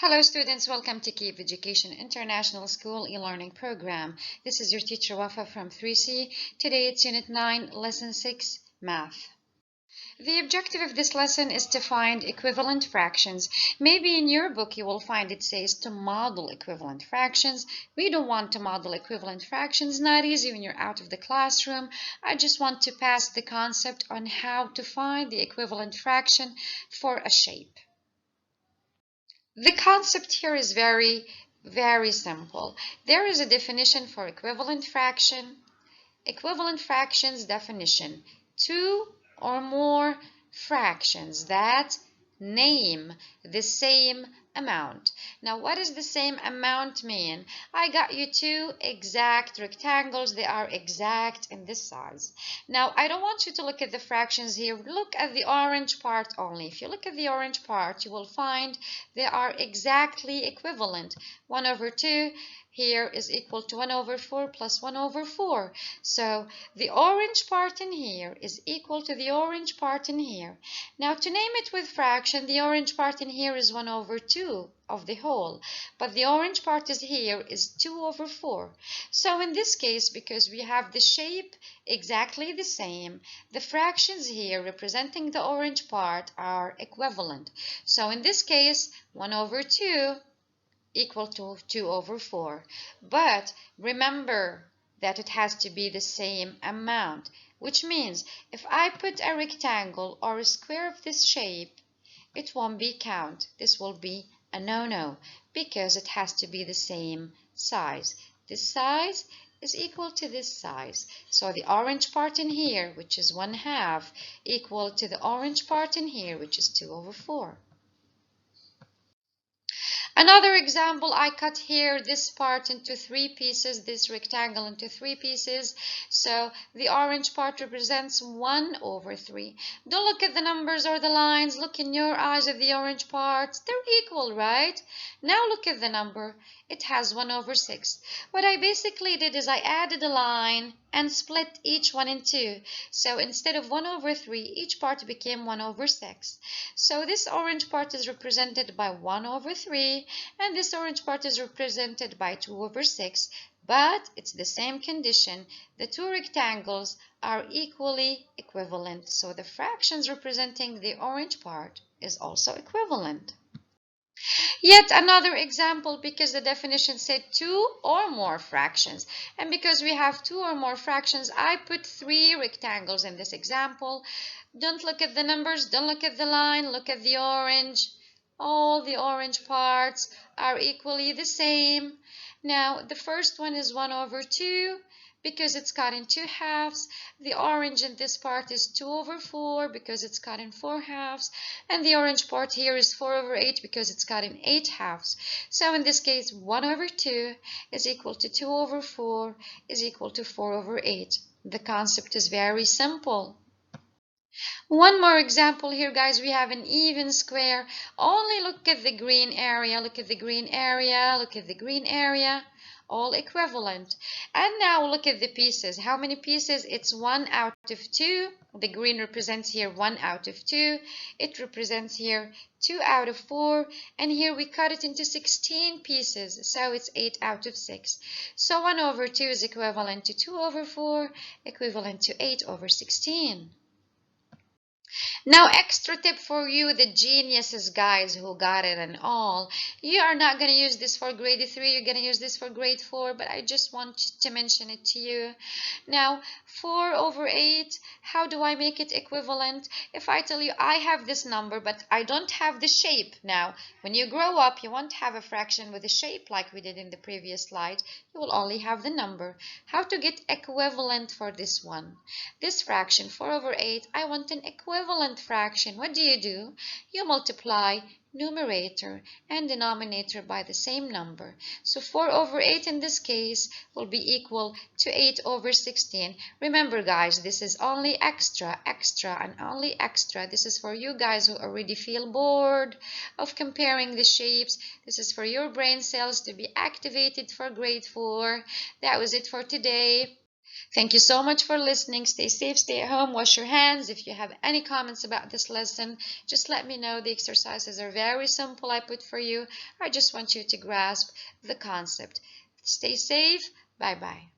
Hello students, welcome to Kyiv Education International School e-learning program. This is your teacher Wafa from 3C. Today it's Unit 9, Lesson 6, Math. The objective of this lesson is to find equivalent fractions. Maybe in your book you will find it says to model equivalent fractions. We don't want to model equivalent fractions, not easy when you're out of the classroom. I just want to pass the concept on how to find the equivalent fraction for a shape. The concept here is very simple. There is a definition for equivalent fraction. Equivalent fractions definition: two or more fractions that name the same amount. Now, what does the same amount mean? I got you two exact rectangles. They are exact in this size. Now, I don't want you to look at the fractions here. Look at the orange part only. If you look at the orange part, you will find they are exactly equivalent. 1 over 2 here is equal to 1 over 4 plus 1 over 4. So the orange part in here is equal to the orange part in here. Now to name it with fraction, the orange part in here is 1 over 2 of the whole, but the orange part is here is 2 over 4. So in this case, because we have the shape exactly the same, the fractions here representing the orange part are equivalent. So in this case, 1 over 2 equal to 2 over 4. But remember that it has to be the same amount, which means if I put a rectangle or a square of this shape, it won't be count. This will be a no-no because it has to be the same size. This size is equal to this size. So the orange part in here, which is 1/2, equal to the orange part in here, which is 2 over 4. Another example, I cut here this part into 3 pieces, this rectangle into 3 pieces. So the orange part represents 1 over 3. Don't look at the numbers or the lines. Look in your eyes at the orange parts. They're equal, right? Now look at the number. It has 1 over 6. What I basically did is I added a line and split each one in 2. So instead of 1 over 3, each part became 1 over 6. So this orange part is represented by 1 over 3, and this orange part is represented by 2 over 6. But it's the same condition. The two rectangles are equally equivalent. So the fractions representing the orange part is also equivalent. Yet another example, because the definition said 2 or more fractions. And because we have 2 or more fractions, I put 3 rectangles in this example. Don't look at the numbers, don't look at the line, look at the orange. All the orange parts are equally the same. Now, the first one is 1 over 2. Because it's cut in 2 halves. The orange in this part is 2 over 4 because it's cut in 4 halves. And the orange part here is 4 over 8 because it's cut in 8 halves. So in this case, 1 over 2 is equal to 2 over 4 is equal to 4 over 8. The concept is very simple. One more example here, guys. We have an even square. Only look at the green area. Look at the green area. Look at the green area. All equivalent. And now look at the pieces. How many pieces? It's 1 out of 2. The green represents here 1 out of 2. It represents here 2 out of 4. And here we cut it into 16 pieces. So it's 8 out of 6. So 1 over 2 is equivalent to 2 over 4, equivalent to 8 over 16. Now, extra tip for you, the geniuses guys who got it and all. You are not going to use this for grade 3. You're going to use this for grade 4, but I just want to mention it to you. Now, 4 over 8, how do I make it equivalent? If I tell you I have this number, but I don't have the shape. Now, when you grow up, you won't have a fraction with a shape like we did in the previous slide. You will only have the number. How to get equivalent for this one? This fraction, 4 over 8, I want an equivalent fraction. What do? You multiply numerator and denominator by the same number. So 4 over 8 in this case will be equal to 8 over 16. Remember guys, this is only extra, and only extra. This is for you guys who already feel bored of comparing the shapes. This is for your brain cells to be activated for grade 4. That was it for today. Thank you so much for listening. Stay safe, stay at home, wash your hands. If you have any comments about this lesson, just let me know. The exercises are very simple I put for you. I just want you to grasp the concept. Stay safe. Bye bye.